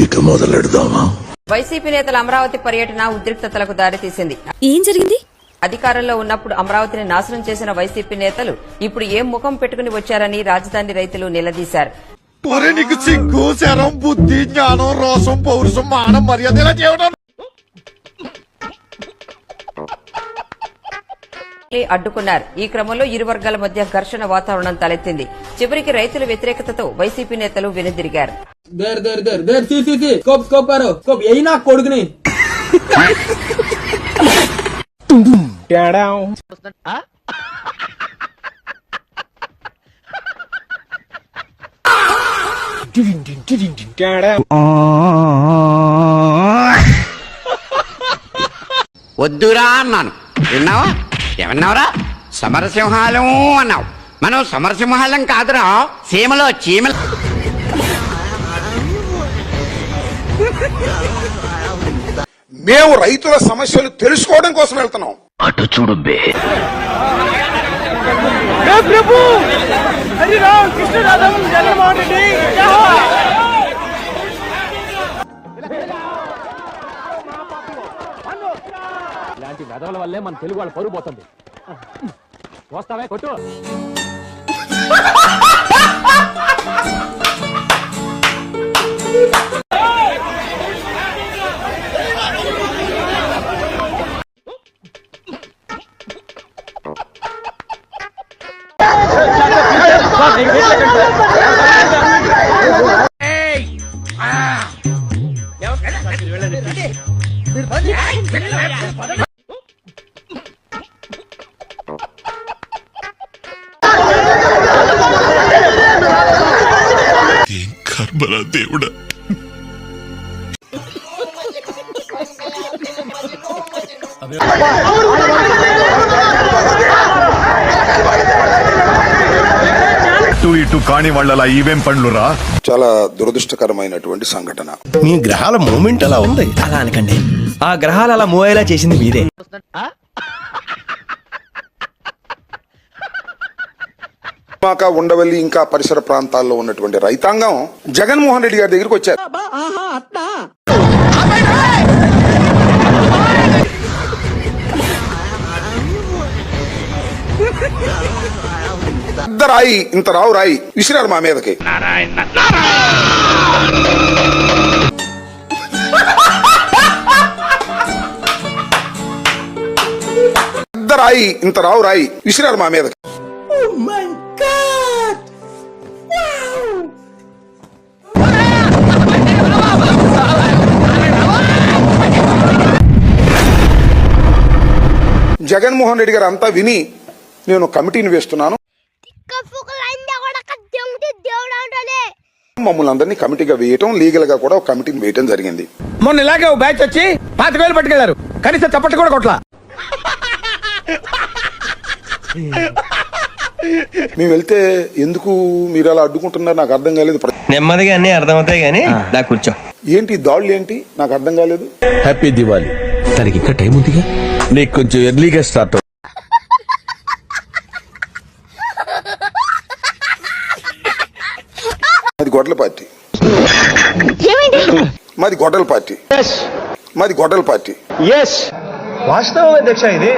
ఇక మొదలెడదామా? వైసీపీ నేతల అమరావతి పర్యటన ఉద్రిక్తతలకు దారితీసింది. ఏం జరిగింది? అధికారంలో ఉన్నప్పుడు అమరావతిని నాశనం చేసిన వైసీపీ నేతలు ఇప్పుడు ఏం ముఖం పెట్టుకుని వచ్చారని రాజధాని రైతులు నిలదీశారు. నీకు సిగ్గు, శరం, బుద్ధి, జ్ఞానం, రోసం, పౌరుషం, మానం, మర్యాద ఇలా చేయడం అడ్డుకున్నారు. ఈ క్రమంలో ఇరు వర్గాల మధ్య ఘర్షణ వాతావరణం తలెత్తింది. చివరికి రైతుల వ్యతిరేకతతో వైసీపీ నేతలు వెనుదిరిగారు. కొడుకుని వద్దురా అన్నాను, విన్నావా? ఏమన్నావురా? సమరసింహాలం అన్నావు. మనం సమరసింహాలం కాదురా, సీమలో చీమల. మేము రైతుల సమస్యలు తెలుసుకోవడం కోసం వెళ్తున్నాం. అటు చూడు బే. ఇలాంటి వెధవల వల్లే మన తెలుగు వాళ్ళు పరుగు పోతుంది. వస్తావే కొట్టు. కర్మరా దేవుడా. ఇటు కాని వాళ్ళ ఈవేం పనులురా. చాలా దురదృష్టకరమైనటువంటి సంఘటన. మీ గ్రహాల మూమెంట్ అలా ఉంది. అలా అనకండి, ఆ గ్రహాలు అలా మూవ్ అయ్యేలా చేసింది మీరే. ఉండవల్లి ఇంకా పరిసర ప్రాంతాల్లో ఉన్నటువంటి రైతాంగం జగన్మోహన్ రెడ్డి గారి దగ్గరికి వచ్చారు. పెద్ద రాయి, ఇంత రావు రాయి విసిరారు మా మీదకి. పెద్ద రాయి, ఇంత రావు రాయి విసిరారు మా మీదకి. జగన్మోహన్ రెడ్డి గారు అంతా విని నేను కమిటీని వేస్తున్నాను, మమ్మల్ని అందరినీ కమిటీగా వేయటం, లీగల్ గా కూడా ఒక కమిటీని వేయటం జరిగింది. మొన్న ఇలాగే ఓ బ్యాచ్ వచ్చి 25,000 పట్టుకెళ్లారు, కనీసం చప్పట్లు కూడా కొట్లా. మేము వెళ్తే ఎందుకు మీరు అలా అడ్డుకుంటున్నారు నాకు అర్థం కాలేదు. నెమ్మదిగా అన్ని అర్థమవుతాయి గానీ నా కూర్చో. ఏంటి దాడులు ఏంటి నాకు అర్థం కాలేదు. హ్యాపీ దివాలి. తనకి ఇంకా టైం ఉందిగా, నీకు కొంచెం ఎర్లీగా స్టార్ట్. మాది గొడ్డల పార్టీ, మాది గొడ్డల పార్టీ, మాది గొడ్డల పార్టీ. వాస్తవం అధ్యక్ష ఇది.